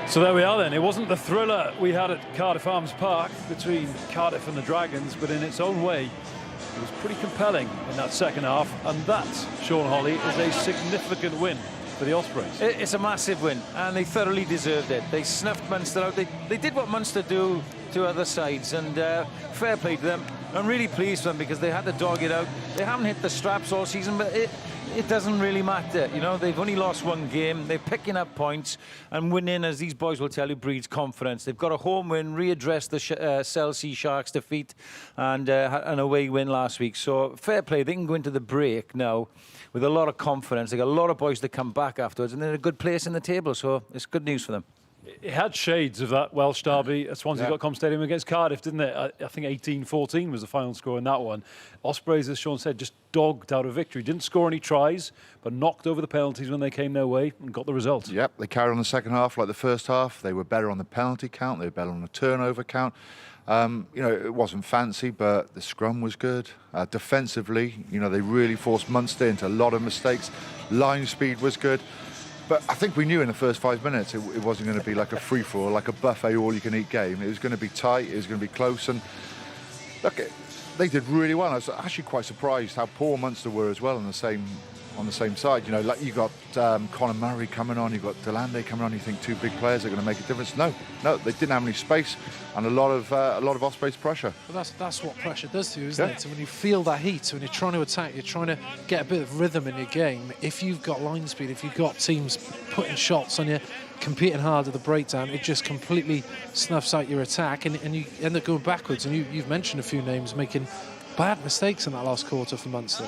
So there we are then. It wasn't the thriller we had at Cardiff Arms Park between Cardiff and the Dragons, but in its own way, it was pretty compelling in that second half. And that, Sean Holly, is a significant win for the Ospreys. It's a massive win, and they thoroughly deserved it. They snuffed Munster out. They did what Munster do to other sides, and fair play to them. I'm really pleased for them because they had to dog it out. They haven't hit the straps all season, but it doesn't really matter. You know, they've only lost one game. They're picking up points, and winning, as these boys will tell you, breeds confidence. They've got a home win, readdressed the Chelsea Sharks defeat, and an away win last week. So fair play. They can go into the break now with a lot of confidence. They got a lot of boys to come back afterwards, and they're in a good place in the table. So it's good news for them. It had shades of that Welsh derby at Swansea.com Stadium against Cardiff, didn't it? I think 18-14 was the final score in that one. Ospreys, as Sean said, just dogged out a victory. Didn't score any tries, but knocked over the penalties when they came their way and got the result. Yep, they carried on the second half like the first half. They were better on the penalty count. They were better on the turnover count. You know, it wasn't fancy, but the scrum was good. Defensively, you know, they really forced Munster into a lot of mistakes. Line speed was good. But I think we knew in the first 5 minutes it wasn't going to be like a free-for-all, like a buffet all-you-can-eat game. It was going to be tight, it was going to be close, and look, they did really well. I was actually quite surprised how poor Munster were as well on the same side. You know, like you got Conor Murray coming on, you got Delande coming on. You think two big players are going to make a difference? No, they didn't have any space, and a lot of Ospreys pressure. Well, that's what pressure does to you, isn't it? So when you feel that heat, when you're trying to attack, you're trying to get a bit of rhythm in your game. If you've got line speed, if you've got teams putting shots on you, competing hard at the breakdown, it just completely snuffs out your attack, and you end up going backwards. And you've mentioned a few names making bad mistakes in that last quarter for Munster.